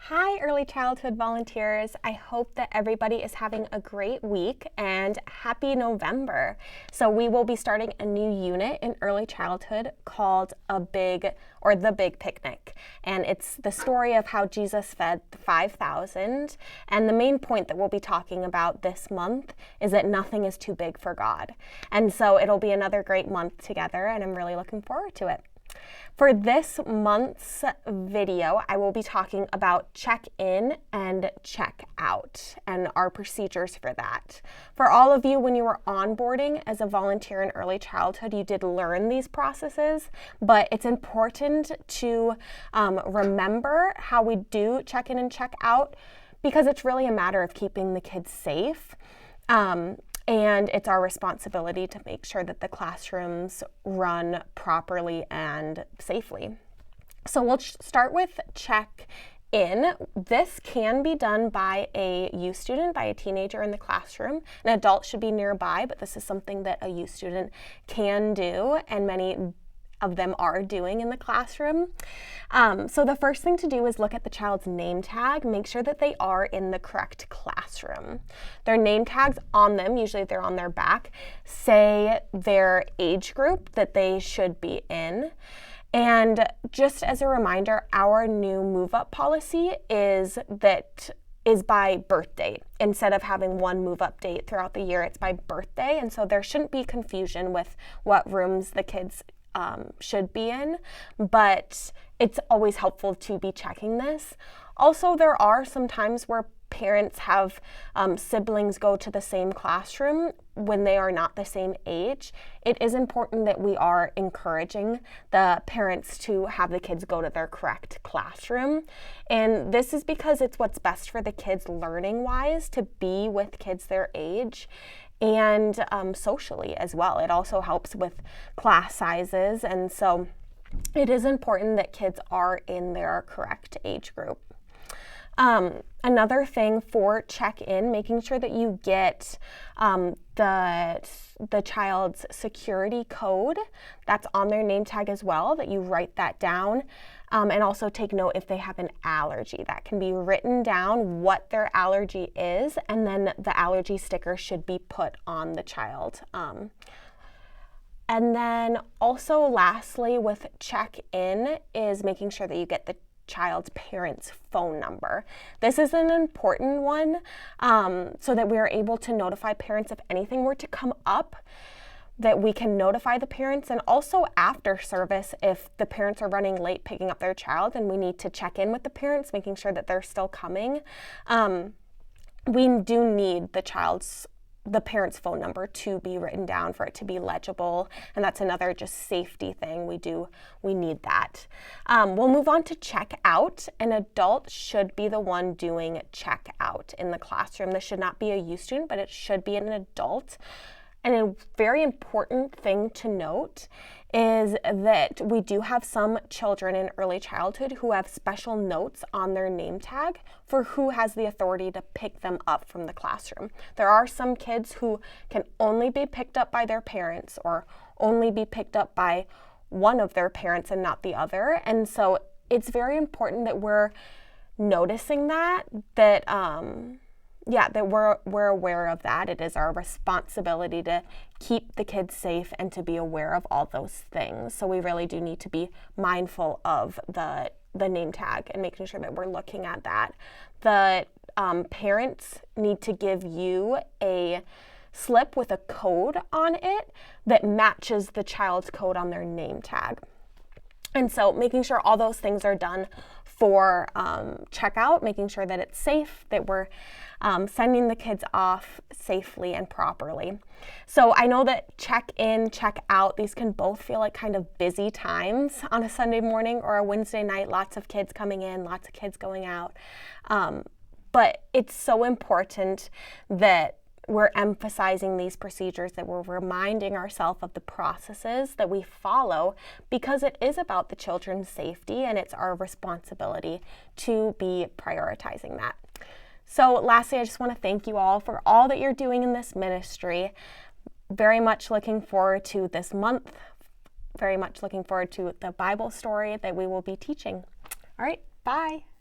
Hi, early childhood volunteers. I hope that everybody is having a great week and happy November. So we will be starting a new unit in early childhood called The Big Picnic. And it's the story of how Jesus fed the 5,000. And the main point that we'll be talking about this month is that nothing is too big for God. And so it'll be another great month together, and I'm really looking forward to it. For this month's video, I will be talking about check-in and check-out and our procedures for that. For all of you, when you were onboarding as a volunteer in early childhood, you did learn these processes, but it's important to remember how we do check-in and check-out because it's really a matter of keeping the kids safe. And it's our responsibility to make sure that the classrooms run properly and safely. So we'll start with check-in. This can be done by a youth student, by a teenager in the classroom. An adult should be nearby, but this is something that a youth student can do, and many of them are doing in the classroom. So the first thing to do is look at the child's name tag, make sure that they are in the correct classroom. Their name tags on them, usually they're on their back, say their age group that they should be in. And just as a reminder, our new move-up policy is by birth date. Instead of having one move-up date throughout the year, it's by birthday. And so there shouldn't be confusion with what rooms the kids should be in, but it's always helpful to be checking this. Also, there are some times where parents have siblings go to the same classroom when they are not the same age. It is important that we are encouraging the parents to have the kids go to their correct classroom. And this is because it's what's best for the kids learning-wise to be with kids their age, and socially as well. It also helps with class sizes, and so it is important that kids are in their correct age group. Another thing for check-in, making sure that you get the child's security code that's on their name tag as well, that you write that down, and also take note if they have an allergy. That can be written down what their allergy is, and then the allergy sticker should be put on the child. And then also lastly with check-in is making sure that you get the child's parents' phone number. This is an important one so that we are able to notify parents if anything were to come up, that we can notify the parents, and also after service if the parents are running late picking up their child and we need to check in with the parents, making sure that they're still coming. We do need the parent's phone number to be written down for it to be legible, and that's another just safety thing. We need that. We'll move on to check out. An adult should be the one doing check out in the classroom. This should not be a youth student, but it should be an adult. And a very important thing to note is that we do have some children in early childhood who have special notes on their name tag for who has the authority to pick them up from the classroom. There are some kids who can only be picked up by their parents or only be picked up by one of their parents and not the other. And so it's very important that we're noticing that we're aware of that. It is our responsibility to keep the kids safe and to be aware of all those things. So we really do need to be mindful of the name tag and making sure that we're looking at that. The parents need to give you a slip with a code on it that matches the child's code on their name tag. And so making sure all those things are done for checkout, making sure that it's safe, that we're sending the kids off safely and properly. So I know that check in, check out, these can both feel like kind of busy times on a Sunday morning or a Wednesday night, lots of kids coming in, lots of kids going out. But it's so important that we're emphasizing these procedures, that we're reminding ourselves of the processes that we follow, because it is about the children's safety and it's our responsibility to be prioritizing that. So lastly, I just want to thank you all for all that you're doing in this ministry. Very much looking forward to this month. Very much looking forward to the Bible story that we will be teaching. All right, bye.